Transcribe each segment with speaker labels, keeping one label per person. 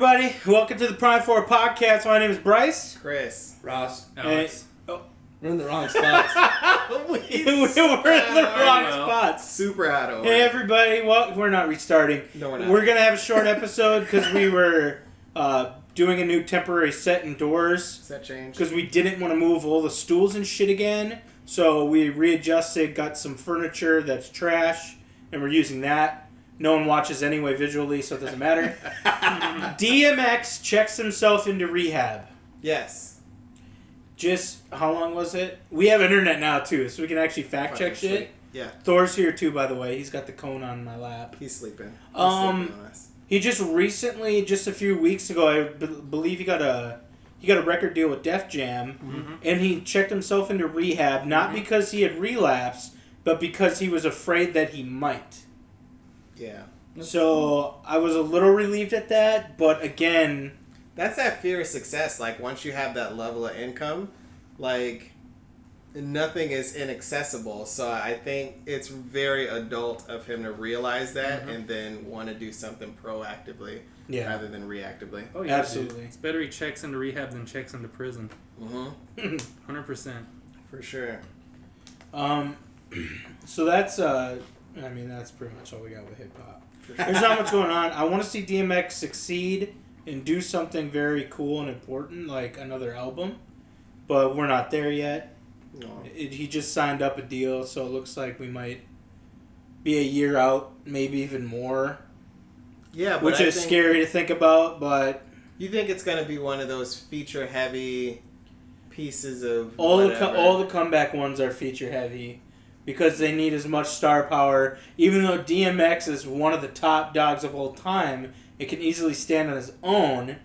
Speaker 1: everybody. Welcome to the Prime 4 podcast. My name is Bryce.
Speaker 2: Chris.
Speaker 3: Ross.
Speaker 1: Alex.
Speaker 3: We're in the wrong spots.
Speaker 1: We're in the wrong spots.
Speaker 2: Super out of order.
Speaker 1: Hey, everybody. Well, we're not restarting.
Speaker 2: No, we're not.
Speaker 1: We're going to have a short episode because we were doing a new temporary set indoors.
Speaker 2: Does that change?
Speaker 1: Because we didn't want to move all the stools and shit again. So we readjusted, got some furniture that's trash, and we're using that. No one watches anyway visually, so it doesn't matter. DMX checks himself into rehab.
Speaker 2: Yes.
Speaker 1: Just, how long was it? We have internet now, too, so we can actually fact check shit.
Speaker 2: Sleep. Yeah.
Speaker 1: Thor's here, too, by the way. He's got the cone on my lap.
Speaker 2: He's sleeping. He's sleeping on us.
Speaker 1: He just recently, just a few weeks ago, I believe he got a record deal with Def Jam, and he checked himself into rehab, not because he had relapsed, but because he was afraid that he might.
Speaker 2: Yeah.
Speaker 1: So I was a little relieved at that, but again...
Speaker 2: That's that fear of success. Like, once you have that level of income, like, nothing is inaccessible. So I think it's very adult of him to realize that and then want to do something proactively rather than reactively.
Speaker 3: Oh, yeah,
Speaker 1: absolutely.
Speaker 3: Dude. It's better he checks into rehab than checks into prison. 100%.
Speaker 2: For sure.
Speaker 1: So that's, that's pretty much all we got with hip-hop. There's not much going on. I want to see DMX succeed and do something very cool and important, like another album. But we're not there yet.
Speaker 2: No.
Speaker 1: He just signed up a deal, so it looks like we might be a year out, maybe even more.
Speaker 2: Yeah, but
Speaker 1: which is scary to think about, but...
Speaker 2: You think it's going to be one of those feature-heavy pieces of
Speaker 1: all the comeback ones are feature-heavy because they need as much star power. Even though DMX is one of the top dogs of all time, it can easily stand on his own.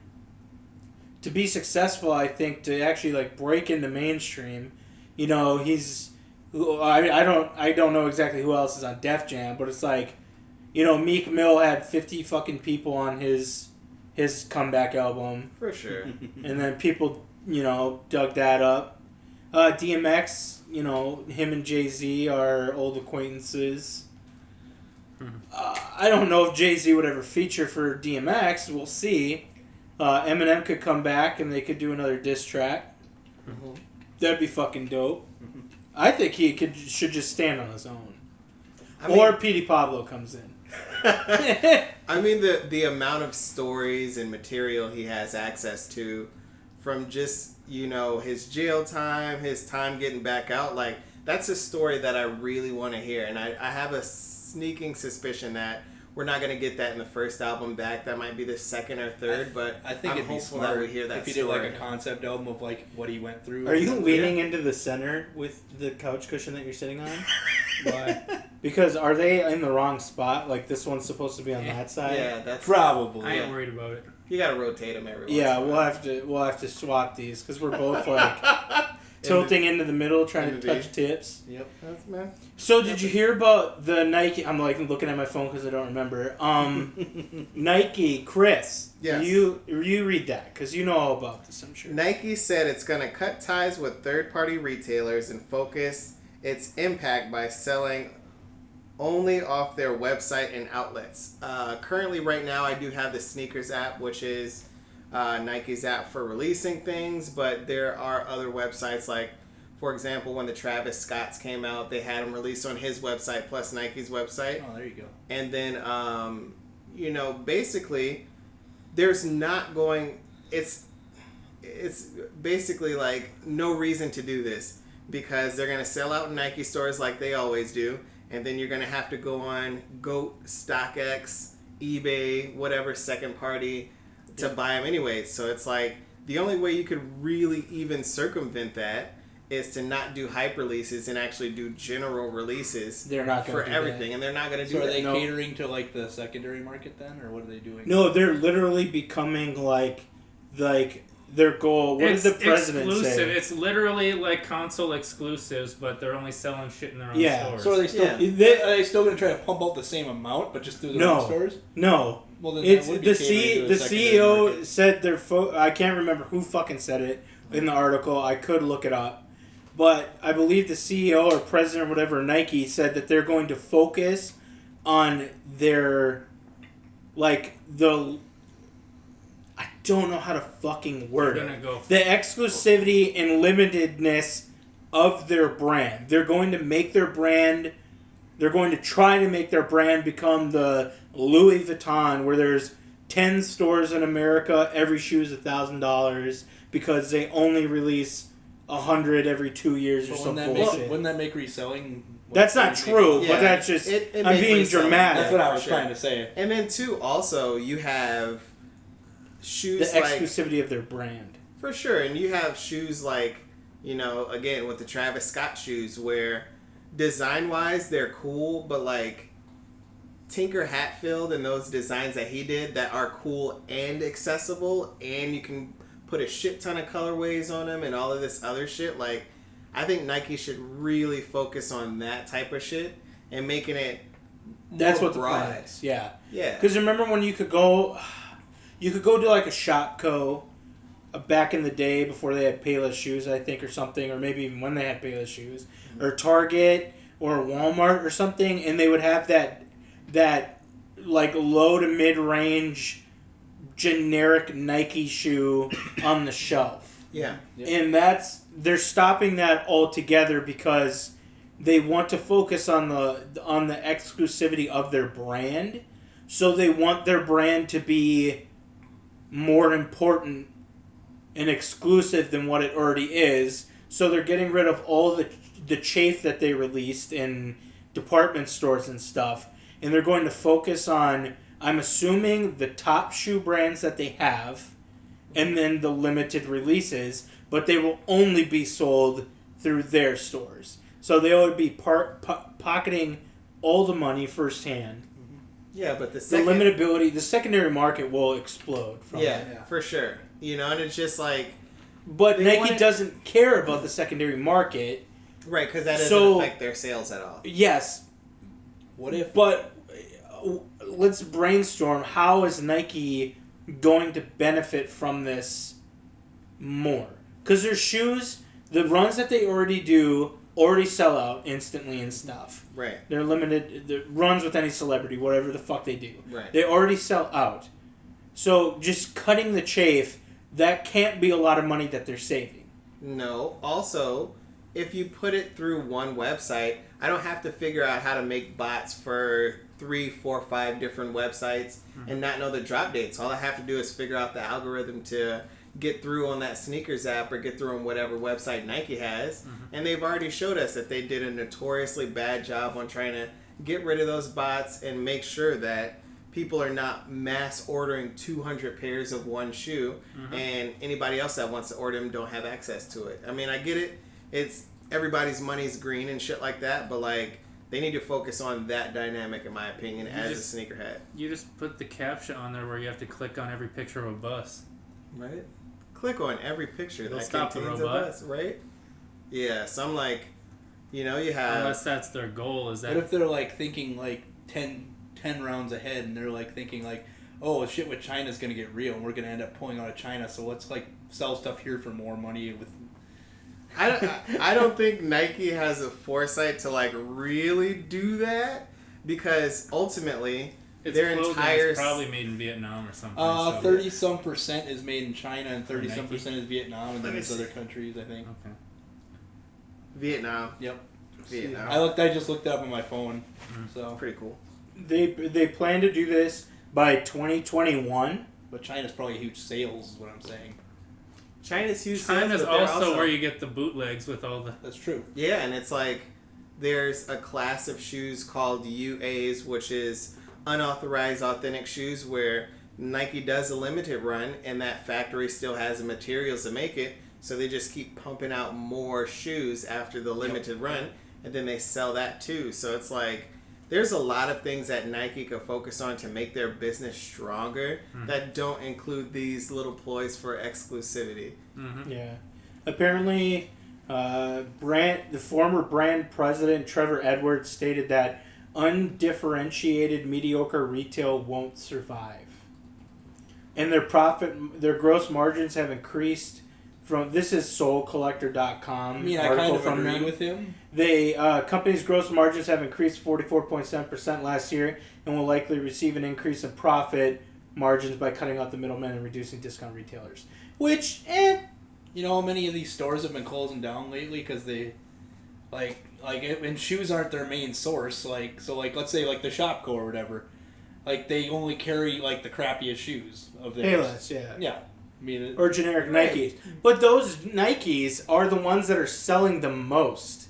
Speaker 1: To be successful, I think, to actually like break into mainstream, he's... I don't know exactly who else is on Def Jam, but it's like, Meek Mill had 50 fucking people on his comeback album.
Speaker 2: For sure.
Speaker 1: And then people, dug that up. DMX, him and Jay-Z are old acquaintances. I don't know if Jay-Z would ever feature for DMX. We'll see. Eminem could come back and they could do another diss track. That'd be fucking dope. I think he should just stand on his own. Or Petey Pablo comes in.
Speaker 2: I mean, the amount of stories and material he has access to from just, his jail time, his time getting back out, like, that's a story that I really want to hear. And I have a sneaking suspicion that we're not going to get that in the first album back. That might be the second or third, but
Speaker 4: I think
Speaker 2: I'm
Speaker 4: it'd be
Speaker 2: hopeful
Speaker 4: smart
Speaker 2: that we hear that
Speaker 4: if you
Speaker 2: story.
Speaker 4: did like a concept album of like what he went through.
Speaker 1: Are you leaning into the center with the couch cushion that you're sitting on?
Speaker 4: Why?
Speaker 1: Because are they in the wrong spot? Like this one's supposed to be on that side?
Speaker 2: Yeah, that's
Speaker 4: Probably.
Speaker 3: I ain't worried about it.
Speaker 2: You got to rotate them every once
Speaker 1: Yeah,
Speaker 2: in a while.
Speaker 1: we'll have to swap these because we're both like tilting into the middle, trying to touch tips.
Speaker 4: Yep.
Speaker 2: That's, man.
Speaker 1: So did you hear about the Nike? I'm like looking at my phone because I don't remember. Nike, Chris.
Speaker 2: Yes.
Speaker 1: You read that because you know all about this, I'm sure.
Speaker 2: Nike said it's going to cut ties with third-party retailers and focus its impact by selling only off their website and outlets. Currently, right now, I do have the Sneakers app, which is Nike's app for releasing things, but there are other websites like, for example, when the Travis Scotts came out, they had them released on his website plus Nike's website.
Speaker 4: Oh, there you go.
Speaker 2: And then, basically, there's not going... It's basically like no reason to do this because they're going to sell out in Nike stores like they always do. And then you're going to have to go on GOAT, StockX, eBay, whatever second party to buy them anyway. So it's like the only way you could really even circumvent that is to not do hype releases and actually do general releases
Speaker 1: They're not gonna
Speaker 2: for
Speaker 1: do
Speaker 2: everything.
Speaker 1: that.
Speaker 2: And they're not going to do
Speaker 4: So are
Speaker 2: that.
Speaker 4: they catering to like the secondary market then, or what are they doing?
Speaker 1: No, they're literally becoming like their goal. What did the president
Speaker 3: exclusive.
Speaker 1: say?
Speaker 3: It's literally like console exclusives, but they're only selling shit in their own
Speaker 1: Yeah.
Speaker 3: stores.
Speaker 4: So are they still? Are they still going to try to pump out the same amount, but just through their own stores?
Speaker 1: No.
Speaker 4: Well, then
Speaker 1: It's
Speaker 4: that would
Speaker 1: the
Speaker 4: be catering to
Speaker 1: the
Speaker 4: a secondary
Speaker 1: CEO
Speaker 4: market.
Speaker 1: said their I can't remember who fucking said it in the article. I could look it up, but I believe the CEO or president or whatever Nike said that they're going to focus on their don't know how to fucking word
Speaker 3: They're
Speaker 1: it.
Speaker 3: gonna go
Speaker 1: The exclusivity and limitedness of their brand. They're going to make their brand. They're going to try to make their brand become the Louis Vuitton, where there's 10 stores in America, every shoe is $1,000 because they only release 100 every 2 years or
Speaker 4: But
Speaker 1: something.
Speaker 4: wouldn't that make reselling?
Speaker 1: That's not true,
Speaker 2: Yeah,
Speaker 1: but that's just
Speaker 2: it
Speaker 1: I'm
Speaker 2: made
Speaker 1: being
Speaker 2: reselling.
Speaker 1: dramatic.
Speaker 4: That's what I
Speaker 2: for
Speaker 4: was
Speaker 2: sure.
Speaker 4: trying to say.
Speaker 2: And then too, also you have
Speaker 1: The
Speaker 2: shoes like
Speaker 1: exclusivity of their brand.
Speaker 2: for sure, and you have shoes like again with the Travis Scott shoes where design wise they're cool, but like Tinker Hatfield and those designs that he did that are cool and accessible, and you can put a shit ton of colorways on them and all of this other shit. Like, I think Nike should really focus on that type of shit and making it
Speaker 1: That's
Speaker 2: more
Speaker 1: what the
Speaker 2: broad.
Speaker 1: plan is. Yeah.
Speaker 2: Yeah.
Speaker 1: Because remember when you could go to like a Shopko back in the day before they had Payless shoes, I think, or something, or maybe even when they had Payless shoes, or Target or Walmart or something, and they would have that like low to mid range generic Nike shoe on the shelf.
Speaker 2: Yeah.
Speaker 1: And they're stopping that altogether because they want to focus on the exclusivity of their brand. So they want their brand to be more important and exclusive than what it already is. So they're getting rid of all the chafe that they released in department stores and stuff, and they're going to focus on, I'm assuming, the top shoe brands that they have, and then the limited releases, but they will only be sold through their stores. So they would be pocketing all the money firsthand.
Speaker 2: Yeah, but the
Speaker 1: secondary market will explode from that.
Speaker 2: for sure. And it's just like,
Speaker 1: But
Speaker 2: They
Speaker 1: Nike
Speaker 2: want it-
Speaker 1: doesn't care about the secondary market.
Speaker 2: right, because that doesn't
Speaker 1: So-
Speaker 2: affect their sales at all.
Speaker 1: Yes,
Speaker 4: What if?
Speaker 1: but let's brainstorm. How is Nike going to benefit from this more? Because their shoes, the runs that they already do, already sell out instantly and stuff.
Speaker 2: Right,
Speaker 1: They're limited. The runs with any celebrity, whatever the fuck they do.
Speaker 2: right.
Speaker 1: They already sell out. So just cutting the chafe, that can't be a lot of money that they're saving.
Speaker 2: No. Also, if you put it through one website, I don't have to figure out how to make bots for 3, 4, 5 different websites and not know the drop dates. All I have to do is figure out the algorithm to get through on that sneakers app or get through on whatever website Nike has. And they've already showed us that they did a notoriously bad job on trying to get rid of those bots and make sure that people are not mass ordering 200 pairs of one shoe, and anybody else that wants to order them don't have access to it. I mean, I get it. It's everybody's money's green and shit like that, but like they need to focus on that dynamic, in my opinion, as a sneakerhead.
Speaker 3: You just put the caption on there where you have to click on every picture of a bus.
Speaker 2: Right? Click on every picture
Speaker 3: It'll
Speaker 2: that
Speaker 3: stop the
Speaker 2: contains a
Speaker 3: robot.
Speaker 2: bus, right? Yeah, so I'm like, you have...
Speaker 3: Unless that's their goal, is that...
Speaker 4: What if they're like thinking like 10 rounds ahead, and they're like thinking like, oh shit, with China's gonna get real, and we're gonna end up pulling out of China, so let's like sell stuff here for more money with.
Speaker 2: I don't think Nike has a foresight to like really do that, because ultimately their
Speaker 3: clothing
Speaker 2: entire
Speaker 3: is probably made in Vietnam or something. so-
Speaker 4: 30% is made in China, and 30%
Speaker 3: Nike?
Speaker 4: is Vietnam, and then
Speaker 2: Let me
Speaker 4: there's
Speaker 2: see.
Speaker 4: other countries, I think.
Speaker 3: Okay.
Speaker 2: Vietnam.
Speaker 4: Yep.
Speaker 2: Vietnam.
Speaker 4: I just looked it up on my phone. So,
Speaker 2: Pretty cool.
Speaker 1: They plan to do this by 2021.
Speaker 4: but China's probably huge sales, is what I'm saying.
Speaker 2: China's huge. sales,
Speaker 3: China's
Speaker 2: but they're
Speaker 3: also where you get the bootlegs with all the...
Speaker 4: That's true.
Speaker 2: Yeah, and it's like there's a class of shoes called UAs, which is unauthorized authentic shoes, where Nike does a limited run and that factory still has the materials to make it, so they just keep pumping out more shoes after the limited run, and then they sell that too. So it's like there's a lot of things that Nike could focus on to make their business stronger that don't include these little ploys for exclusivity.
Speaker 1: Yeah. Apparently, the former brand president Trevor Edwards stated that undifferentiated mediocre retail won't survive. And their gross margins have increased from, this is soulcollector.com.
Speaker 4: I mean, I kind of agree with him.
Speaker 1: Company's gross margins have increased 44.7% last year and will likely receive an increase in profit margins by cutting out the middlemen and reducing discount retailers. Which,
Speaker 4: You know how many of these stores have been closing down lately because they, and shoes aren't their main source. Let's say like the Shopko or whatever, like they only carry like the crappiest shoes of theirs.
Speaker 1: Payless, yeah.
Speaker 4: Yeah. I mean,
Speaker 1: Or generic
Speaker 2: Right.
Speaker 1: Nikes. But those Nikes are the ones that are selling the most.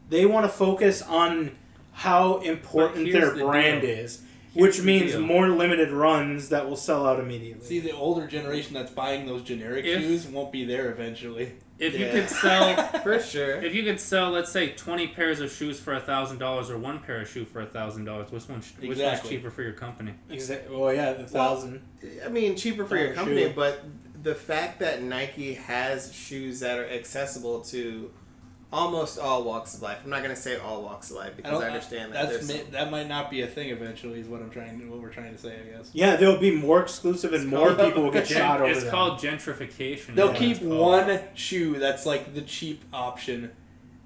Speaker 1: They want to focus on how important
Speaker 3: here's
Speaker 1: their
Speaker 3: the
Speaker 1: brand
Speaker 3: deal.
Speaker 1: is,
Speaker 3: Here's
Speaker 1: which
Speaker 3: the
Speaker 1: means
Speaker 3: deal.
Speaker 1: more limited runs that will sell out immediately.
Speaker 4: see, the older generation that's buying those generic shoes won't be there eventually.
Speaker 3: If
Speaker 2: Yeah.
Speaker 3: you could sell,
Speaker 2: For sure.
Speaker 3: if you could sell, let's say 20 pairs of shoes for $1,000 or one pair of shoes for $1,000, which one's
Speaker 4: Exactly.
Speaker 3: cheaper for your company?
Speaker 1: Exactly. Well, yeah, the 1,000.
Speaker 2: I mean, cheaper for your
Speaker 1: Dollar
Speaker 2: company,
Speaker 1: shoe.
Speaker 2: but the fact that Nike has shoes that are accessible to almost all walks of life. I'm not going to say all walks of life because I understand that.
Speaker 4: That might not be a thing eventually. Is what we're trying to say, I guess.
Speaker 1: Yeah, they'll be more exclusive and more people will get shot over
Speaker 3: It's
Speaker 1: them.
Speaker 3: called gentrification.
Speaker 4: They'll
Speaker 3: is what
Speaker 4: keep
Speaker 3: it's called.
Speaker 4: one shoe that's like the cheap option.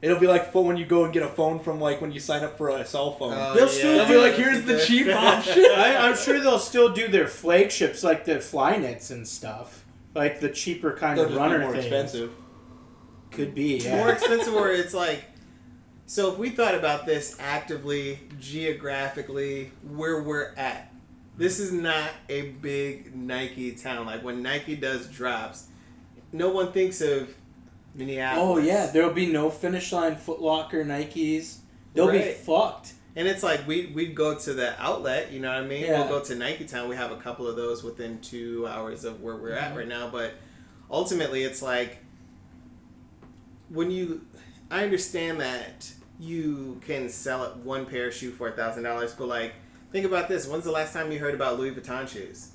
Speaker 4: It'll be like when you go and get a phone from like when you sign up for a cell phone.
Speaker 1: They'll still
Speaker 4: They'll
Speaker 1: do
Speaker 4: be like, here's the cheap option.
Speaker 1: I'm sure they'll still do their flagships like the Flyknits and stuff. Like the cheaper kind
Speaker 4: They'll
Speaker 1: of
Speaker 4: just
Speaker 1: runner
Speaker 4: be more
Speaker 1: things.
Speaker 4: expensive.
Speaker 1: Could be, yeah.
Speaker 2: More expensive, or it's like. So if we thought about this actively, geographically, where we're at, this is not a big Nike town. Like when Nike does drops, no one thinks of Minneapolis.
Speaker 1: Oh yeah, there'll be no Finish Line, Foot Locker, Nikes. They'll be
Speaker 2: Right.
Speaker 1: fucked.
Speaker 2: And it's like we'd go to the outlet, you know what I mean?
Speaker 1: Yeah.
Speaker 2: We'll go to Nike Town. We have a couple of those within 2 hours of where we're at right now. But ultimately, it's like I understand that you can sell it one pair of shoe for $1,000, but like think about this: when's the last time you heard about Louis Vuitton shoes?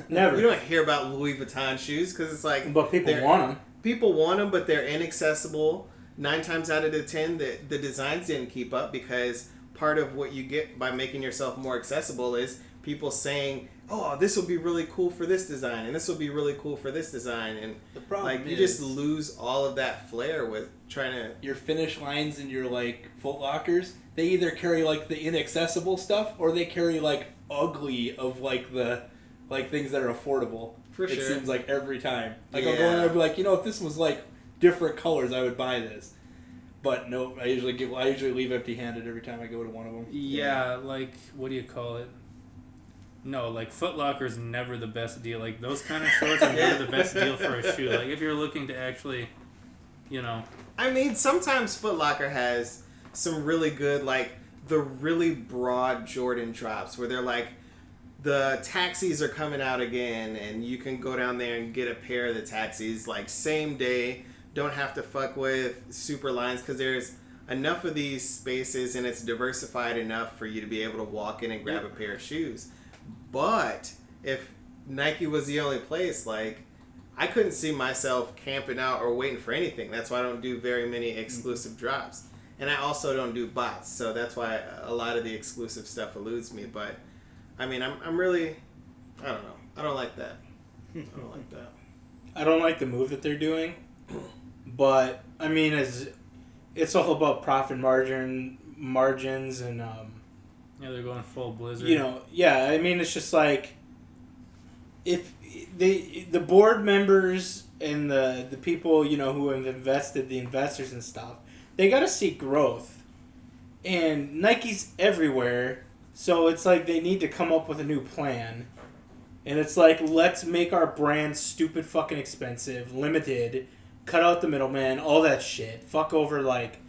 Speaker 1: Never.
Speaker 2: You don't hear about Louis Vuitton shoes because it's like,
Speaker 1: But people want them.
Speaker 2: people want them, but they're inaccessible. 9 times out of the 10, the designs didn't keep up because part of what you get by making yourself more accessible is people saying, "Oh, this will be really cool for this design, and this will be really cool for this design," and
Speaker 4: The problem
Speaker 2: like you
Speaker 4: is
Speaker 2: just lose all of that flair with trying to.
Speaker 4: your Finish Lines and your like Foot Lockers. They either carry like the inaccessible stuff or they carry like ugly of like the like things that are affordable.
Speaker 2: For
Speaker 4: it
Speaker 2: sure.
Speaker 4: seems like every time. Like
Speaker 2: Yeah.
Speaker 4: I'll go in there and be like, if this was like different colors, I would buy this. But no, I usually leave empty-handed every time I go to one of them.
Speaker 3: Yeah, like, what do you call it? No, like, Foot Locker's never the best deal. Like, those kind of shorts are never the best deal for a shoe. Like, if you're looking to actually,
Speaker 2: I mean, sometimes Foot Locker has some really good, like the really broad Jordan drops where they're like, the taxis are coming out again, and you can go down there and get a pair of the taxis like same day. Don't have to fuck with super lines because there's enough of these spaces and it's diversified enough for you to be able to walk in and grab a pair of shoes. But if Nike was the only place, like I couldn't see myself camping out or waiting for anything. That's why I don't do very many exclusive drops. And I also don't do bots, so that's why a lot of the exclusive stuff eludes me. But I mean, I'm really, I don't know. I don't like that. I don't like that.
Speaker 1: I don't like the move that they're doing, but I mean, it's all about profit margins, and
Speaker 3: they're going full Blizzard.
Speaker 1: I mean, it's just like if the board members and the people who have invested, the investors and stuff, they got to see growth, and Nike's everywhere, so it's like they need to come up with a new plan. And it's like, let's make our brand stupid fucking expensive, limited, cut out the middleman, all that shit. Fuck over, like,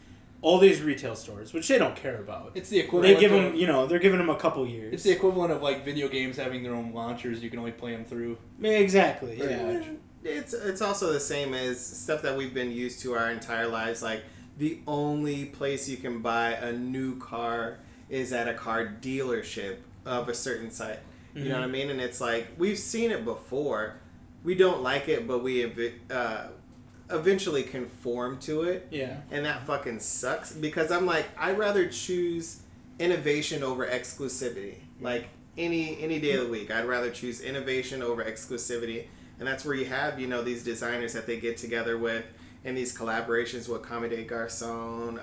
Speaker 1: all these retail stores, which they don't care about.
Speaker 4: It's the equivalent.
Speaker 1: They give them, they're giving them a couple years.
Speaker 4: It's the equivalent of like video games having their own launchers. You can only play them through.
Speaker 1: Exactly,
Speaker 2: Pretty
Speaker 1: yeah.
Speaker 2: much. It's also the same as stuff that we've been used to our entire lives. Like, the only place you can buy a new car is at a car dealership of a certain site. You know what I mean? And it's like, we've seen it before. We don't like it, but we eventually conform to it.
Speaker 1: Yeah.
Speaker 2: And that fucking sucks. Because I'm like, I'd rather choose innovation over exclusivity. Like, any day of the week, I'd rather choose innovation over exclusivity. And that's where you have, these designers that they get together with, and these collaborations with Comme des Garçons,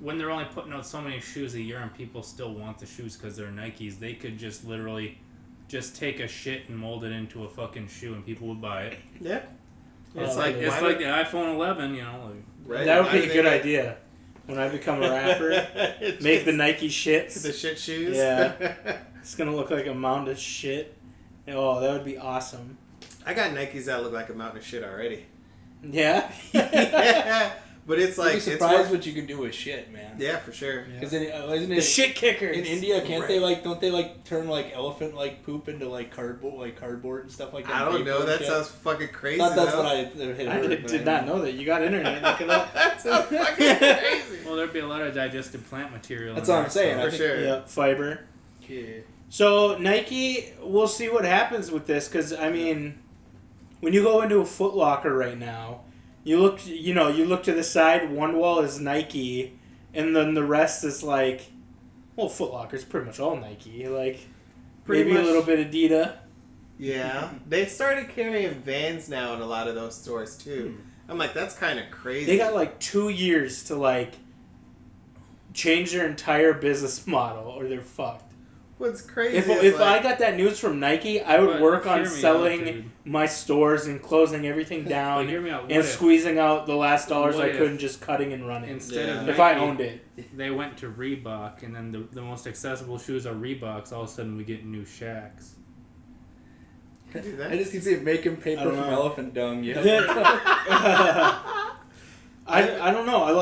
Speaker 3: when they're only putting out so many shoes a year and people still want the shoes because they're Nikes, they could just literally just take a shit and mold it into a fucking shoe and people would buy it.
Speaker 2: Yeah.
Speaker 3: It's like the iPhone 11, you know.
Speaker 2: Right.
Speaker 1: That would be a good idea. When I become a rapper, make the Nike shits.
Speaker 2: The shit shoes.
Speaker 1: Yeah. It's gonna look like a mound of shit. Oh, that would be awesome.
Speaker 2: I got Nikes that look like a mountain of shit already.
Speaker 1: Yeah?
Speaker 2: Yeah. But it's like...
Speaker 4: You'd be surprised what you can do with shit, man.
Speaker 2: Yeah, for sure.
Speaker 4: Because isn't
Speaker 1: The
Speaker 4: it...
Speaker 1: shit kickers.
Speaker 4: In India, can't
Speaker 2: Right.
Speaker 4: they don't they turn elephant poop into cardboard and stuff like that?
Speaker 2: I don't know. That
Speaker 4: shit?
Speaker 2: sounds fucking crazy.
Speaker 4: Thought that's
Speaker 2: though.
Speaker 4: what I had heard.
Speaker 1: Did not know that. You got internet. Look it up.
Speaker 2: That sounds fucking crazy.
Speaker 3: Well, there'd be a lot of digested plant material.
Speaker 4: That's
Speaker 3: in
Speaker 4: what
Speaker 3: there,
Speaker 4: I'm saying.
Speaker 2: For sure.
Speaker 1: Yeah, fiber.
Speaker 4: Yeah.
Speaker 1: So Nike, we'll see what happens with this, because I mean, when you go into a Foot Locker right now, you look to the side. One wall is Nike, and then the rest is Foot Locker's pretty much all Nike.
Speaker 2: Pretty
Speaker 1: Maybe
Speaker 2: much.
Speaker 1: a little bit of Adidas.
Speaker 2: Yeah. They started carrying Vans now in a lot of those stores, too. I'm like, that's kind of crazy.
Speaker 1: They got 2 years to change their entire business model, or they're fucked.
Speaker 2: What's crazy
Speaker 1: If I got that news from Nike, I would
Speaker 3: But
Speaker 1: work
Speaker 3: hear
Speaker 1: on
Speaker 3: me out,
Speaker 1: selling
Speaker 3: dude.
Speaker 1: my stores and closing everything
Speaker 3: But
Speaker 1: down
Speaker 3: hear me out. What
Speaker 1: and
Speaker 3: if,
Speaker 1: squeezing out the last dollars
Speaker 3: what
Speaker 1: I
Speaker 3: if
Speaker 1: couldn't, just cutting and running.
Speaker 3: instead of
Speaker 2: Yeah.
Speaker 1: If I
Speaker 3: Nike,
Speaker 1: owned it.
Speaker 3: they went to Reebok, and then the most accessible shoes are Reeboks, all of a sudden we get new Shaqs.
Speaker 2: do that.
Speaker 4: I just can see it making
Speaker 1: I
Speaker 4: paper
Speaker 1: don't
Speaker 4: from
Speaker 1: know.
Speaker 4: elephant dung. Yeah.
Speaker 1: I don't know.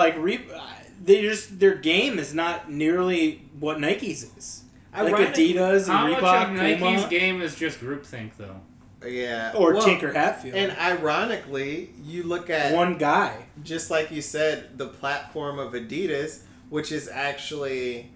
Speaker 1: Their game is not nearly what Nike's is. Adidas
Speaker 3: How
Speaker 1: and
Speaker 3: much
Speaker 1: Reebok,
Speaker 3: of Nike's
Speaker 1: Puma,
Speaker 3: game is just groupthink, though?
Speaker 2: Yeah.
Speaker 1: or
Speaker 2: Well,
Speaker 1: Tinker Hatfield.
Speaker 2: And ironically, you look at...
Speaker 1: One guy.
Speaker 2: just like you said, the platform of Adidas, which is actually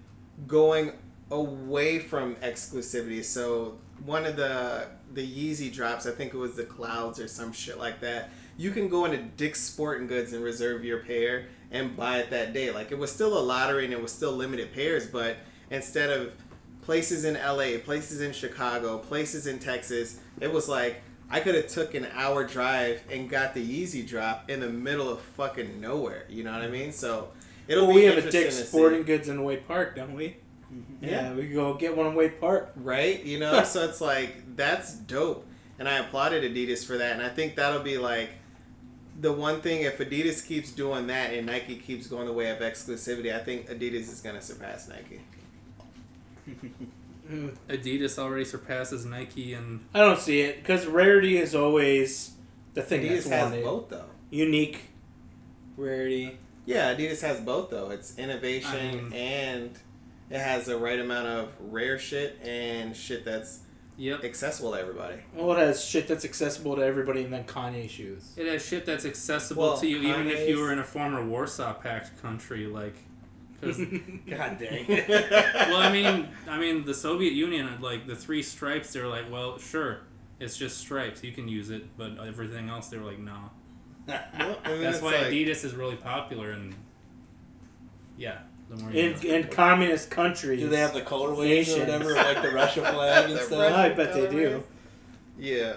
Speaker 2: going away from exclusivity. So one of the Yeezy drops, I think it was the Clouds or some shit like that, you can go into Dick's Sporting Goods and reserve your pair and buy it that day. It was still a lottery and it was still limited pairs, but instead of places in LA, places in Chicago, places in Texas, it was I could have took an hour drive and got the Yeezy drop in the middle of fucking nowhere. You know what I mean? So it'll be
Speaker 1: We have a
Speaker 2: interesting
Speaker 1: Dick's
Speaker 2: to
Speaker 1: Sporting
Speaker 2: see.
Speaker 1: Goods in Wade Park, don't we?
Speaker 2: Yeah.
Speaker 1: We could go get one in Wade Park.
Speaker 2: Right? So it's that's dope. And I applauded Adidas for that. And I think that'll be the one thing, if Adidas keeps doing that and Nike keeps going the way of exclusivity, I think Adidas is going to surpass Nike.
Speaker 3: Adidas already surpasses Nike, and
Speaker 1: I don't see it, because rarity is always the thing
Speaker 2: Adidas
Speaker 1: that's
Speaker 2: has
Speaker 1: wanted.
Speaker 2: both, though.
Speaker 1: Unique rarity.
Speaker 2: Yeah, Adidas has both, though. It's innovation and it has the right amount of rare shit and shit that's accessible to everybody.
Speaker 1: Well, it has shit that's accessible to everybody, and then Kanye shoes.
Speaker 3: It has shit that's accessible to you, even if
Speaker 2: Kanye's-
Speaker 3: you were in a former Warsaw Pact country, 'cause-
Speaker 4: God dang.
Speaker 3: well, I mean, the Soviet Union had the 3 stripes. They were well, sure, it's just stripes. You can use it, but everything else, they were nah.
Speaker 2: Well, and
Speaker 3: That's
Speaker 2: it's
Speaker 3: why Adidas is really popular, and the more you
Speaker 1: In communist countries.
Speaker 4: Do they have the colorways or
Speaker 1: Nations.
Speaker 4: whatever, the Russia flag and
Speaker 2: The
Speaker 4: stuff?
Speaker 2: Russian
Speaker 1: I bet they do.
Speaker 2: colorways. Yeah.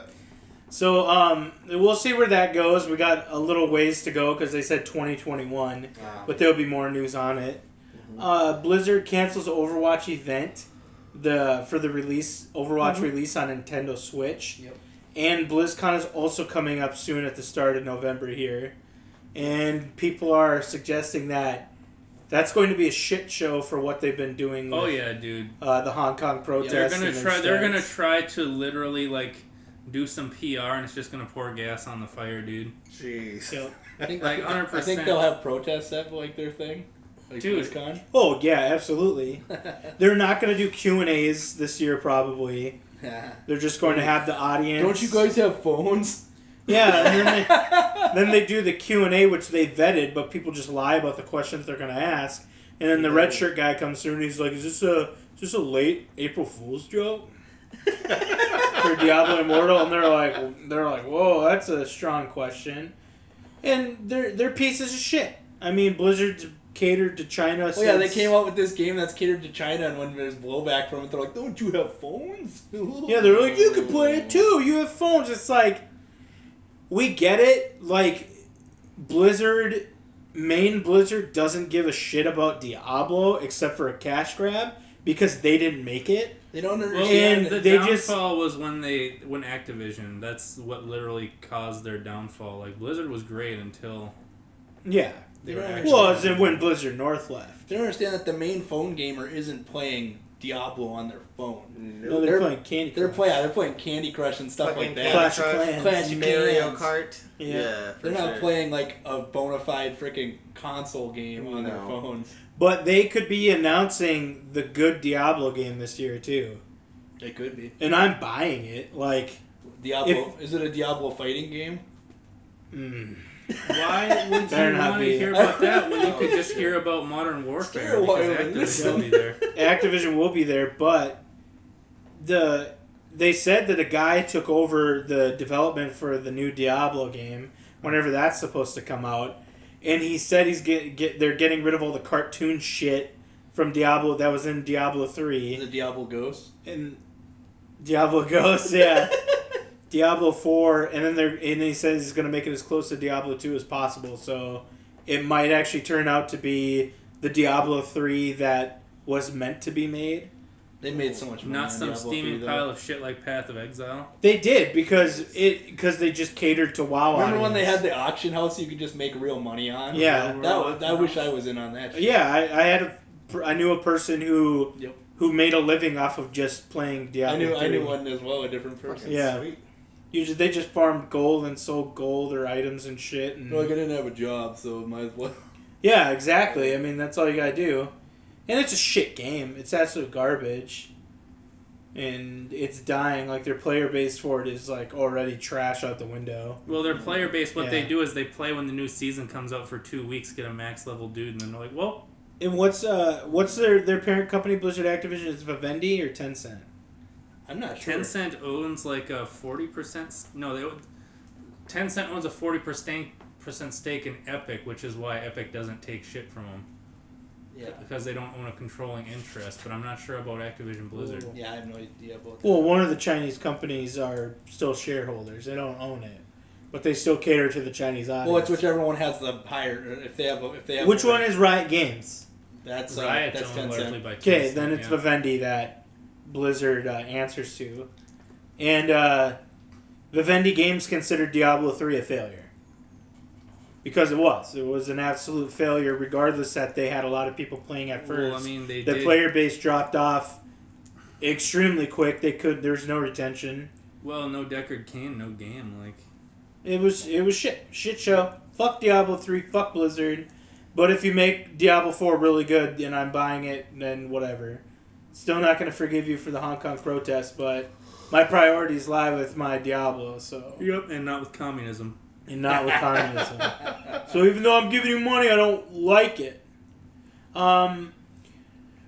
Speaker 1: So, we'll see where that goes. We got a little ways to go, because they said 2021, but there'll be more news on it. Blizzard cancels Overwatch event for the Overwatch release on Nintendo Switch.
Speaker 4: Yep.
Speaker 1: And BlizzCon is also coming up soon at the start of November here. And people are suggesting that that's going to be a shit show for what they've been doing with
Speaker 3: Oh yeah, dude.
Speaker 1: the Hong Kong protests.
Speaker 3: They're gonna try to literally do some PR, and it's just gonna pour gas on the fire, dude.
Speaker 2: Jeez.
Speaker 1: Yep.
Speaker 4: I think
Speaker 3: 100%.
Speaker 4: I think they'll have protests at their thing.
Speaker 3: Dude.
Speaker 4: BlizzCon.
Speaker 1: Oh yeah, absolutely. They're not going to do Q&As this year, probably. They're just going to have the audience.
Speaker 4: Don't you guys have phones?
Speaker 1: Yeah, and then they do the Q&A, which they vetted, but people just lie about the questions they're going to ask. And then the red shirt guy comes through and he's like, "Is this a late April Fool's joke for Diablo Immortal?" And they're like, "Whoa, that's a strong question." And they're pieces of shit. I mean, Blizzard's catered to China.
Speaker 4: Oh yeah, they came out with this game that's catered to China, and when there's blowback from it, they're like, "Don't you have phones?"
Speaker 1: Yeah, they're like, "You can play it too. You have phones." It's we get it. Blizzard main Blizzard doesn't give a shit about Diablo except for a cash grab because they didn't make it.
Speaker 4: They don't
Speaker 3: Well,
Speaker 4: understand.
Speaker 3: the
Speaker 1: they
Speaker 3: downfall was when Activision. That's what literally caused their downfall. Like Blizzard was great until
Speaker 1: Yeah.
Speaker 3: they were
Speaker 4: Yeah.
Speaker 3: actually.
Speaker 1: Well, it's when Blizzard North left.
Speaker 4: They don't understand that the main phone gamer isn't playing Diablo on their phone.
Speaker 1: No, they're playing Candy Crush.
Speaker 4: They're playing Candy Crush and stuff
Speaker 2: Fucking
Speaker 4: like that.
Speaker 1: Clash of Clans.
Speaker 4: Clash of
Speaker 2: Mario
Speaker 4: Clans.
Speaker 2: Kart.
Speaker 1: Yeah.
Speaker 2: For
Speaker 4: They're not
Speaker 2: sure.
Speaker 4: playing like a bona fide freaking console game on their
Speaker 2: No.
Speaker 4: phones.
Speaker 1: But they could be announcing the good Diablo game this year too.
Speaker 4: They could be.
Speaker 1: And I'm buying it. Like,
Speaker 4: Diablo. Is it a Diablo fighting game?
Speaker 3: Why would
Speaker 1: Better
Speaker 3: you
Speaker 1: not
Speaker 3: want to
Speaker 1: be.
Speaker 3: hear about that when you could just hear about Modern Warfare?
Speaker 4: Stay a while
Speaker 3: Because
Speaker 4: and
Speaker 3: Activision will be there.
Speaker 1: Activision will be there, but they said that a guy took over the development for the new Diablo game whenever that's supposed to come out, and he said they're getting rid of all the cartoon shit from Diablo that was in Diablo 3
Speaker 4: The Diablo Ghost.
Speaker 1: and Diablo Ghost, yeah. Diablo 4, and then he says he's going to make it as close to Diablo 2 as possible, so it might actually turn out to be the Diablo 3 that was meant to be made.
Speaker 4: They made so much money.
Speaker 3: Not
Speaker 4: on
Speaker 3: some
Speaker 4: Diablo
Speaker 3: steaming
Speaker 4: 3, though.
Speaker 3: pile of shit like Path of Exile.
Speaker 1: They did because they just catered to WoW.
Speaker 4: Remember when they
Speaker 1: audience.
Speaker 4: had the auction house you could just make real money on?
Speaker 1: Yeah.
Speaker 4: I wish I was in on that shit.
Speaker 1: Yeah, I knew a person who
Speaker 4: Yep.
Speaker 1: who made a living off of just playing Diablo.
Speaker 4: I
Speaker 1: 3.
Speaker 4: knew one as well, a different person.
Speaker 2: Fucking
Speaker 1: Yeah.
Speaker 2: sweet.
Speaker 1: Usually they just farmed gold and sold gold or items and shit. And
Speaker 4: Like I didn't have a job, so might as well.
Speaker 1: yeah, exactly. I mean, that's all you gotta do. And it's a shit game. It's absolute garbage. And it's dying. Like, their player base for it is, like, already trash out the window.
Speaker 3: Well, their player base, what they
Speaker 1: Yeah.
Speaker 3: do is they play when the new season comes out for 2 weeks, get a max level dude, and then they're like, well,
Speaker 1: And what's their parent company, Blizzard Activision? Is Vivendi or Tencent?
Speaker 4: I'm not sure.
Speaker 3: Tencent owns like a 40%. Tencent owns a 40% stake in Epic, which is why Epic doesn't take shit from them.
Speaker 4: Yeah.
Speaker 3: Because they don't own a controlling interest, but I'm not sure about Activision Blizzard.
Speaker 4: Yeah, I have no idea about that.
Speaker 1: Well, one of the Chinese companies are still shareholders. They don't own it, but they still cater to the Chinese audience.
Speaker 4: Well, it's whichever one has the higher. If they have.
Speaker 1: Which one is Riot Games?
Speaker 4: That's
Speaker 3: Riot's
Speaker 4: that's
Speaker 3: owned largely
Speaker 4: Tencent.
Speaker 3: by
Speaker 1: Okay,
Speaker 3: Tencent,
Speaker 1: then it's
Speaker 3: yeah.
Speaker 1: Vivendi that Blizzard answers to, and Vivendi Games considered Diablo 3 a failure because it was an absolute failure. Regardless that they had a lot of people playing at first,
Speaker 3: Well, I mean, they
Speaker 1: the
Speaker 3: did.
Speaker 1: player base dropped off extremely quick. There's no retention.
Speaker 3: Well, no Deckard Cain, no game. Like,
Speaker 1: It was shit show. Fuck Diablo 3, fuck Blizzard. But if you make Diablo 4 really good and I'm buying it, then whatever. Still not going to forgive you for the Hong Kong protest, but my priorities lie with my Diablo, so.
Speaker 3: yep, and not with communism.
Speaker 1: And not with communism. So even though I'm giving you money, I don't like it.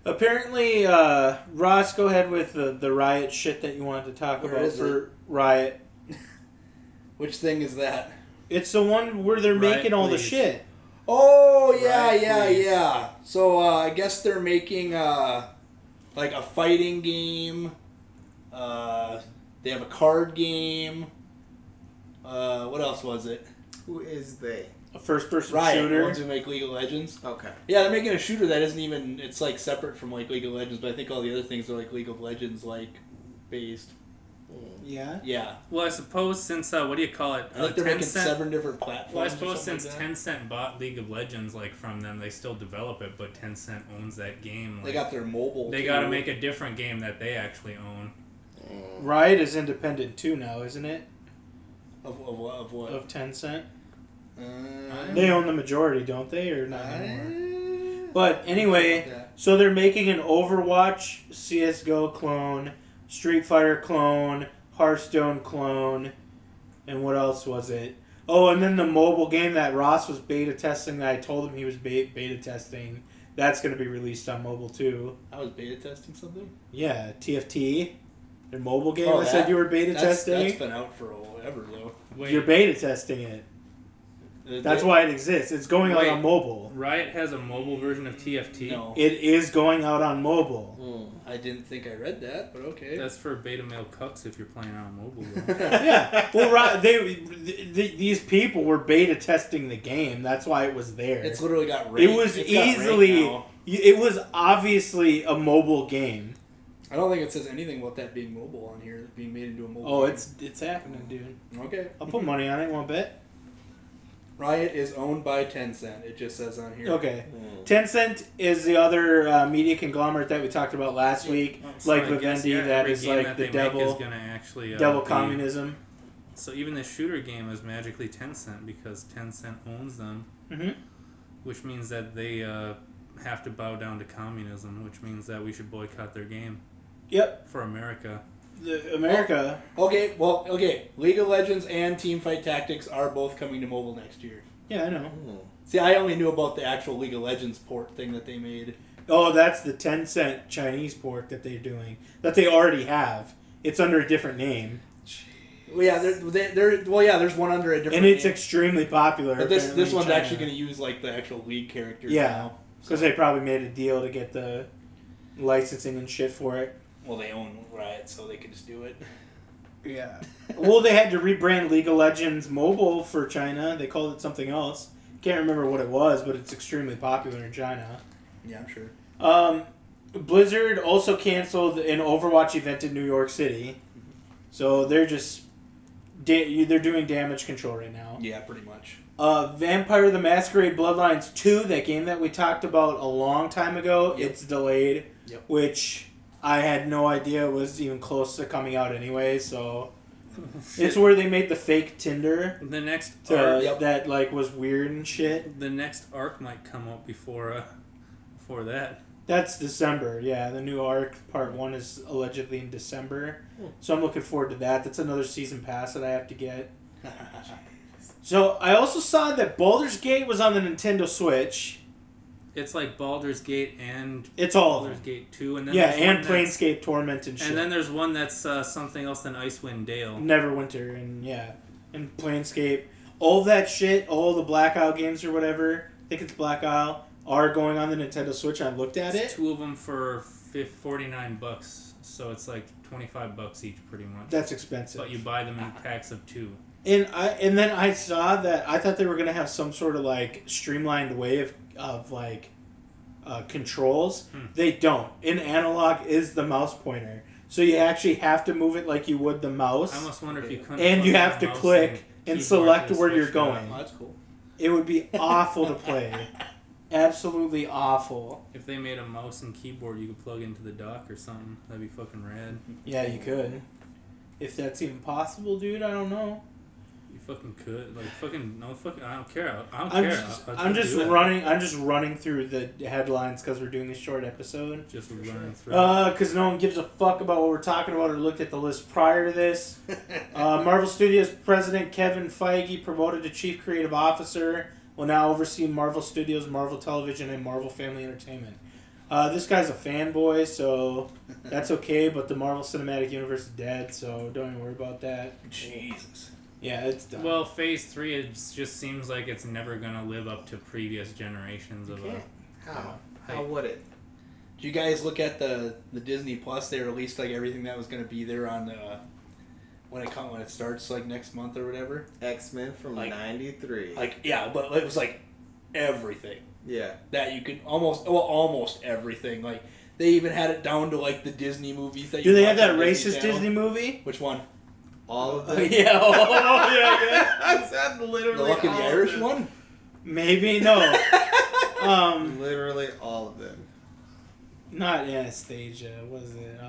Speaker 1: Apparently, Ross, go ahead with the Riot shit that you wanted to talk
Speaker 4: Where
Speaker 1: about
Speaker 4: is
Speaker 1: for Riot.
Speaker 4: Which thing is that?
Speaker 1: It's the one where they're
Speaker 3: Riot,
Speaker 1: making all the
Speaker 3: please.
Speaker 1: shit.
Speaker 4: Oh yeah,
Speaker 3: Right,
Speaker 4: yeah,
Speaker 3: please.
Speaker 4: yeah. So I guess they're making like a fighting game. They have a card game. What else was it?
Speaker 2: Who is they?
Speaker 1: A first-person
Speaker 4: Riot, the
Speaker 1: shooter.
Speaker 4: ones who make League of Legends.
Speaker 2: Okay.
Speaker 4: Yeah, they're making a shooter that isn't even. It's like separate from like League of Legends, but I think all the other things are like League of Legends like based.
Speaker 1: Yeah.
Speaker 4: Yeah,
Speaker 3: Well, I suppose since, what do you call it?
Speaker 4: I think they're making
Speaker 3: Tencent-
Speaker 4: 7 different platforms.
Speaker 3: Well, I
Speaker 4: or
Speaker 3: suppose
Speaker 4: something
Speaker 3: since
Speaker 4: like that.
Speaker 3: Tencent bought League of Legends, like, from them, they still develop it, but Tencent owns that game. Like,
Speaker 4: They got their mobile.
Speaker 3: They
Speaker 4: too.
Speaker 3: got to make a different game that they actually own.
Speaker 1: Riot is independent too now, isn't it?
Speaker 4: of what?
Speaker 1: Of Tencent.
Speaker 4: Uh,
Speaker 1: They own the majority, don't they, or not anymore? But anyway,
Speaker 4: Yeah.
Speaker 1: so they're making an Overwatch, CS:GO clone, Street Fighter clone, Hearthstone clone, and what else was it? Oh, and then the mobile game that Ross was beta testing that I told him he was beta testing, that's going to be released on mobile too.
Speaker 4: I was beta testing something.
Speaker 1: Yeah, TFT, their mobile game.
Speaker 4: Oh,
Speaker 1: I said
Speaker 4: that-
Speaker 1: you were beta testing.
Speaker 4: That's been out for forever though.
Speaker 3: Wait,
Speaker 1: You're beta testing it. That's why it exists. It's going out on mobile.
Speaker 3: Riot has a mobile version of TFT.
Speaker 4: No.
Speaker 1: It is going out on mobile.
Speaker 4: I didn't think I read that, but okay.
Speaker 3: That's for beta male cucks if you're playing on mobile.
Speaker 1: Yeah. Well, these people were beta testing the game. That's why it was there.
Speaker 4: It's literally got ranked.
Speaker 1: It was easily. It was obviously a mobile game.
Speaker 4: I don't think it says anything about that being mobile on here, being made into a mobile
Speaker 1: Oh,
Speaker 4: game.
Speaker 1: it's happening, dude.
Speaker 4: Okay.
Speaker 1: I'll put money on it. Want to bet?
Speaker 4: Riot is owned by Tencent. It just says on here.
Speaker 1: Okay. Tencent is the other media conglomerate that we talked about last week, like Vivendi. That is like the devil.
Speaker 3: Is gonna actually,
Speaker 1: devil communism.
Speaker 3: So even the shooter game is magically Tencent because Tencent owns them, which means that they have to bow down to communism, which means that we should boycott their game.
Speaker 1: Yep.
Speaker 3: For America.
Speaker 1: America.
Speaker 4: Okay. League of Legends and Teamfight Tactics are both coming to mobile next year.
Speaker 1: Yeah, I know.
Speaker 4: See, I only knew about the actual League of Legends port thing that they made.
Speaker 1: Oh, that's the Tencent Chinese port that they're doing. That they already have. It's under a different name.
Speaker 4: Well, yeah, there's one under a different
Speaker 1: name. And it's
Speaker 4: name.
Speaker 1: Extremely popular.
Speaker 4: But this one's actually going to use like the actual League characters now.
Speaker 1: Because they probably made a deal to get the licensing and shit for it.
Speaker 4: Well, they own Riot, so they could just do it.
Speaker 1: Yeah. Well, they had to rebrand League of Legends Mobile for China. They called it something else. Can't remember what it was, but it's extremely popular in China.
Speaker 4: Yeah, I'm sure.
Speaker 1: Blizzard also canceled an Overwatch event in New York City. So they're just... they're doing damage control right now.
Speaker 4: Yeah, pretty much.
Speaker 1: Vampire the Masquerade Bloodlines 2, that game that we talked about a long time ago, it's delayed.
Speaker 4: Yep.
Speaker 1: Which I had no idea was even close to coming out anyway, so... It's where they made the fake Tinder.
Speaker 3: The next
Speaker 1: arc that like was weird and shit.
Speaker 3: The next arc might come out before that.
Speaker 1: That's December, yeah. The new arc, part 1, is allegedly in December. So I'm looking forward to that. That's another season pass that I have to get. So I also saw that Baldur's Gate was on the Nintendo Switch.
Speaker 3: It's like Baldur's Gate and
Speaker 1: it's all
Speaker 3: Baldur's Gate 2. And then
Speaker 1: and Planescape Torment and shit.
Speaker 3: And then there's one that's something else than Icewind Dale.
Speaker 1: Neverwinter and Planescape. All that shit, all the Black Isle games or whatever, I think it's Black Isle, are going on the Nintendo Switch. I looked at it.
Speaker 3: 2 of them for $49, so it's like $25 each pretty much.
Speaker 1: That's expensive.
Speaker 3: But you buy them in packs of 2.
Speaker 1: And then I saw that I thought they were gonna have some sort of like streamlined way of like controls. They don't. In analog is the mouse pointer, so you actually have to move it like you would the mouse.
Speaker 3: I almost wonder if you couldn't.
Speaker 1: And you have to click and select where you're going.
Speaker 4: Oh, that's cool.
Speaker 1: It would be awful to play. Absolutely awful.
Speaker 3: If they made a mouse and keyboard you could plug into the dock or something, that'd be fucking rad.
Speaker 1: Yeah, you could. If that's even possible, dude, I don't know.
Speaker 3: You fucking could. Like, fucking, no, fucking, I don't care.
Speaker 1: I'm just running through the headlines because we're doing this short episode.
Speaker 3: Just running through.
Speaker 1: Because no one gives a fuck about what we're talking about or looked at the list prior to this. Marvel Studios president Kevin Feige, promoted to chief creative officer, will now oversee Marvel Studios, Marvel Television, and Marvel Family Entertainment. This guy's a fanboy, so that's okay, but the Marvel Cinematic Universe is dead, so don't even worry about that.
Speaker 4: Jesus.
Speaker 1: Yeah, it's done.
Speaker 3: Well, Phase 3, it just seems like it's never going to live up to previous generations of
Speaker 2: How would it?
Speaker 4: Did you guys look at the Disney Plus? They released like everything that was going to be there on when it starts like next month or whatever.
Speaker 2: X-Men from '93.
Speaker 4: But it was like everything.
Speaker 2: Yeah.
Speaker 4: That you could almost everything. Like they even had it down to like the Disney movies that.
Speaker 1: Do they have that racist Disney movie?
Speaker 4: Which one?
Speaker 2: All of them.
Speaker 1: Yeah. Yeah.
Speaker 2: Is that literally
Speaker 4: the Lucky the Irish one?
Speaker 1: Maybe no.
Speaker 2: Literally all of them.
Speaker 1: Not Anastasia, was it?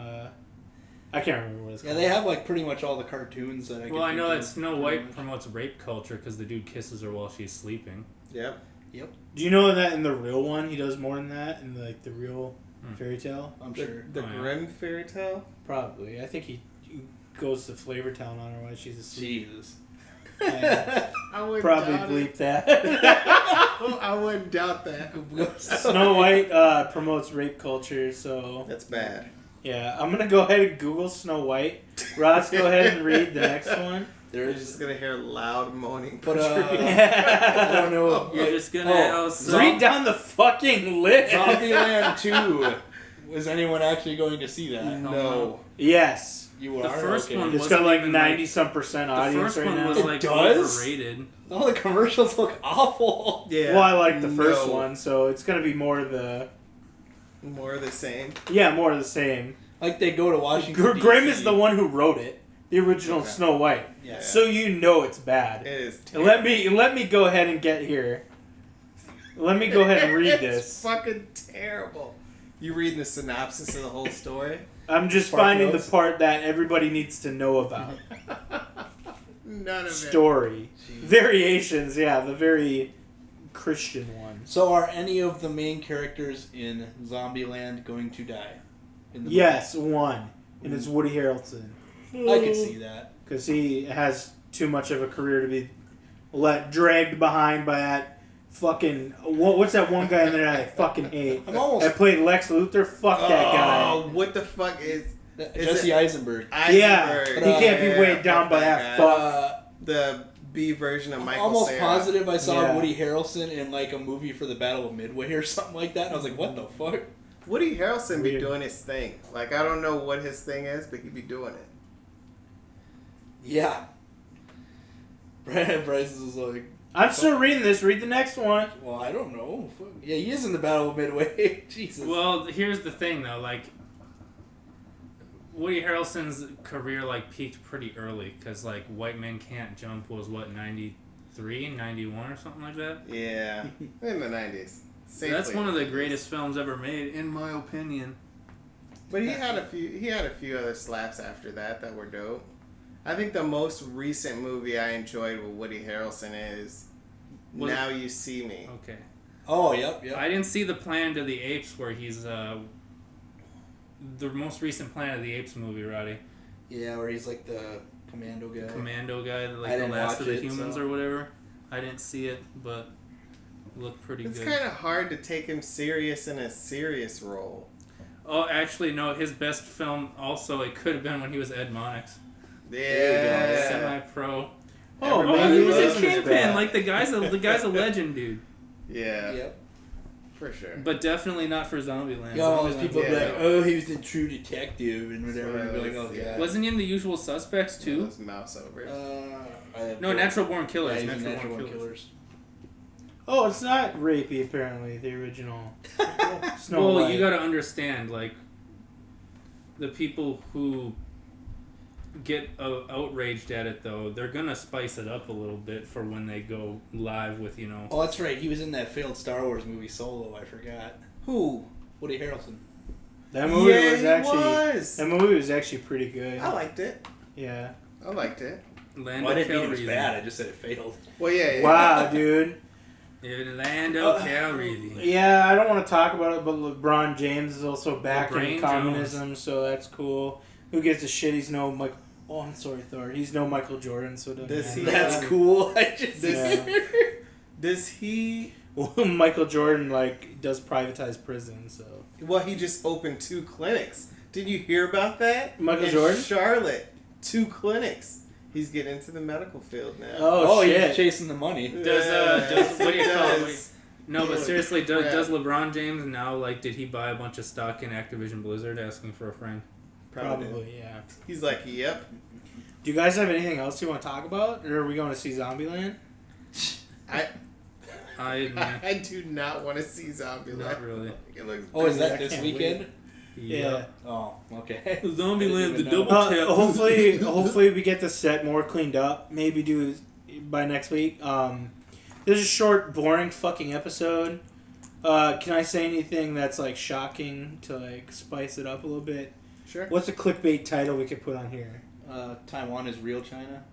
Speaker 1: I can't remember what it's called.
Speaker 4: Yeah, they have like pretty much all the cartoons that I.
Speaker 3: Well, I know that Snow White promotes rape culture because the dude kisses her while she's sleeping.
Speaker 2: Yep.
Speaker 1: Do you know that in the real one he does more than that in like the real fairy tale?
Speaker 4: I'm sure.
Speaker 2: The Grimm fairy tale?
Speaker 1: Probably. I think he goes to Flavor Town on her while she's asleep.
Speaker 4: Jesus.
Speaker 1: I
Speaker 2: would
Speaker 1: probably bleep that.
Speaker 2: I wouldn't doubt that.
Speaker 1: Snow White promotes rape culture, so
Speaker 2: that's bad.
Speaker 1: Yeah, I'm gonna go ahead and Google Snow White. Ross, go ahead and read the next one.
Speaker 2: You're just gonna hear loud moaning.
Speaker 4: But I don't know.
Speaker 3: You're just gonna
Speaker 1: read down the fucking list.
Speaker 4: Zombieland 2. Was anyone actually going to see that?
Speaker 2: No.
Speaker 1: Yes.
Speaker 4: You are.
Speaker 3: The first one
Speaker 1: It's got like 90-some% audience
Speaker 3: the first
Speaker 1: right
Speaker 3: one
Speaker 1: now.
Speaker 3: was like
Speaker 4: does?
Speaker 3: overrated.
Speaker 4: All the commercials look awful.
Speaker 2: Yeah.
Speaker 1: Well, I like the first
Speaker 2: No.
Speaker 1: one, so it's gonna be more of the
Speaker 2: More of the same.
Speaker 1: more of the same.
Speaker 4: Like they go to Washington.
Speaker 1: Grimm
Speaker 4: DC.
Speaker 1: is the one who wrote it, the original
Speaker 2: Okay.
Speaker 1: Snow White.
Speaker 4: Yeah.
Speaker 1: So you know it's bad.
Speaker 2: It is.
Speaker 1: And let me go ahead and get here. Let me go ahead and read
Speaker 2: It's
Speaker 1: this.
Speaker 2: fucking terrible. You reading the synopsis of the whole story?
Speaker 1: I'm just
Speaker 4: Spark
Speaker 1: finding
Speaker 4: notes?
Speaker 1: the part that everybody needs to know about.
Speaker 2: None of it.
Speaker 1: Story. Variations, yeah, the very Christian one.
Speaker 4: So are any of the main characters in Zombieland going to die? In the
Speaker 1: Yes, one. And it's Woody Harrelson.
Speaker 4: movie? I could see that.
Speaker 1: Because he has too much of a career to be dragged behind by that fucking... What's that one guy in there that I fucking hate?
Speaker 4: I'm almost.
Speaker 1: That played Lex Luthor? Fuck that guy.
Speaker 2: Oh, what the fuck is
Speaker 4: Jesse
Speaker 2: it-
Speaker 4: Eisenberg.
Speaker 1: Yeah,
Speaker 2: Eisenberg?
Speaker 1: he can't be
Speaker 2: Yeah,
Speaker 1: weighed down
Speaker 2: fuck
Speaker 1: by that
Speaker 2: guy.
Speaker 1: fuck.
Speaker 2: The B version of
Speaker 4: I'm
Speaker 2: Michael
Speaker 4: almost
Speaker 2: Cera.
Speaker 4: positive I saw
Speaker 1: Yeah.
Speaker 4: Woody Harrelson in like a movie for the Battle of Midway or something like that, and I was like, what the fuck?
Speaker 2: Woody Harrelson be
Speaker 1: Weird.
Speaker 2: doing his thing. Like, I don't know what his thing is, but he be doing it.
Speaker 4: Yeah. Bryce is like,
Speaker 1: I'm still reading this. Read the next one.
Speaker 4: well, I don't know. Fuck. Yeah, he is in the Battle of Midway. Jesus.
Speaker 3: Well, here's the thing though, like Woody Harrelson's career like peaked pretty early because like White Man Can't Jump was what 93, 91 or something like that.
Speaker 2: Yeah, in the 90s. Safely.
Speaker 3: That's one of the greatest films ever made, in my opinion.
Speaker 2: But he had a few. He had a few other slaps after that were dope. I think the most recent movie I enjoyed with Woody Harrelson is
Speaker 3: Was
Speaker 2: Now You See Me.
Speaker 3: Okay.
Speaker 4: Oh, yep.
Speaker 3: I didn't see the Planet of the Apes where he's the most recent Planet of the Apes movie, Roddy.
Speaker 4: Yeah, where he's like the commando guy.
Speaker 3: Commando guy,
Speaker 4: I
Speaker 3: like the
Speaker 4: didn't
Speaker 3: last
Speaker 4: watch
Speaker 3: of the
Speaker 4: it,
Speaker 3: humans
Speaker 4: so-
Speaker 3: or whatever. I didn't see it, but it looked pretty
Speaker 2: It's
Speaker 3: good.
Speaker 2: kind of hard to take him serious in a serious role.
Speaker 3: Oh, actually, no. His best film also it could have been when he was Ed Monix,
Speaker 2: Yeah.
Speaker 3: semi-pro.
Speaker 1: Oh,
Speaker 2: Everybody
Speaker 3: Oh, he was
Speaker 2: loves
Speaker 3: a
Speaker 2: his
Speaker 3: Kingpin.
Speaker 2: bad.
Speaker 3: Like the guy's a legend, dude.
Speaker 2: Yeah.
Speaker 4: Yep.
Speaker 2: For sure.
Speaker 3: But definitely not for Zombieland.
Speaker 4: Yeah, all those
Speaker 3: Zombieland's-
Speaker 4: people be
Speaker 2: Yeah.
Speaker 4: like, oh, he was the True Detective and whatever.
Speaker 2: Well,
Speaker 4: And be like, oh,
Speaker 2: yeah.
Speaker 4: yeah.
Speaker 3: Wasn't he in The Usual Suspects too?
Speaker 2: Those mouse overs.
Speaker 3: No, Natural Born
Speaker 4: Yeah,
Speaker 3: Killers.
Speaker 4: he's in
Speaker 3: Natural Born Killers.
Speaker 1: Oh, it's not rapey, apparently, the original Snow
Speaker 3: Well,
Speaker 1: White.
Speaker 3: you got to understand, like, the people who get outraged at it, though, they're gonna spice it up a little bit for when they go live with, you know.
Speaker 4: Oh, that's right. He was in that failed Star Wars movie Solo. I forgot.
Speaker 2: Who?
Speaker 4: Woody Harrelson.
Speaker 1: That movie
Speaker 2: Yeah,
Speaker 1: was
Speaker 2: he
Speaker 1: actually
Speaker 2: was.
Speaker 1: that movie was actually pretty good.
Speaker 2: I liked it.
Speaker 1: Yeah.
Speaker 2: I liked it.
Speaker 3: Land
Speaker 4: Well, I
Speaker 3: of
Speaker 4: didn't mean it was
Speaker 3: Calrissian.
Speaker 4: bad. I just said it failed.
Speaker 2: Well, yeah.
Speaker 1: Wow, dude.
Speaker 3: Land of Calrissian.
Speaker 1: Yeah, I don't want to talk about it, but LeBron James is also back in
Speaker 3: LeBron
Speaker 1: communism, so that's cool. Who gives a shit? He's no Michael. Oh, I'm sorry, Thor. He's no Michael Jordan, so it doesn't
Speaker 2: Does
Speaker 1: matter.
Speaker 2: he-
Speaker 4: That's cool. I just.
Speaker 1: Yeah.
Speaker 2: Does he?
Speaker 1: Michael Jordan does privatize prisons, so.
Speaker 2: Well, he just opened 2 clinics. Did you hear about that?
Speaker 1: Michael
Speaker 2: In
Speaker 1: Jordan?
Speaker 2: Charlotte, 2 clinics. He's getting into the medical field now.
Speaker 1: Oh,
Speaker 4: He's
Speaker 1: shit.
Speaker 4: chasing the money.
Speaker 3: Does what do you call it?
Speaker 2: Does.
Speaker 3: No, but seriously,
Speaker 2: Yeah.
Speaker 3: does LeBron James now, did he buy a bunch of stock in Activision Blizzard asking for a friend?
Speaker 1: Probably, yeah.
Speaker 2: He's like, yep.
Speaker 1: Do you guys have anything else you want to talk about, or are we going to see Zombieland?
Speaker 2: I do not want to see Zombieland.
Speaker 3: Not really.
Speaker 2: It looks
Speaker 4: Oh, is that
Speaker 1: I
Speaker 4: this
Speaker 1: can't
Speaker 4: weekend?
Speaker 1: Yeah.
Speaker 4: Oh, okay.
Speaker 3: Zombieland, the
Speaker 4: even know.
Speaker 3: double tap.
Speaker 1: Hopefully we get the set more cleaned up. Maybe do by next week. This is a short, boring fucking episode. Can I say anything that's shocking to spice it up a little bit?
Speaker 2: Sure.
Speaker 1: What's a clickbait title we could put on here?
Speaker 4: Taiwan is real China.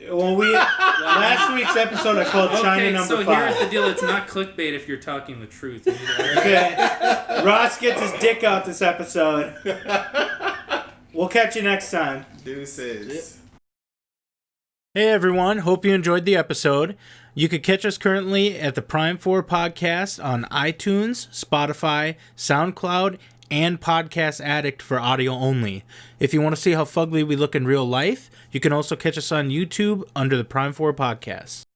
Speaker 1: Well, last week's episode I called China
Speaker 3: Okay,
Speaker 1: number
Speaker 3: so
Speaker 1: 5.
Speaker 3: here's the deal. It's not clickbait if you're talking the truth.
Speaker 1: Okay. Ross gets his dick out this episode. We'll catch you next time.
Speaker 2: Deuces.
Speaker 1: Hey everyone, hope you enjoyed the episode. You could catch us currently at the Prime 4 podcast on iTunes, Spotify, SoundCloud, and Podcast Addict for audio only. If you want to see how fugly we look in real life, you can also catch us on YouTube under the Prime 4 Podcast.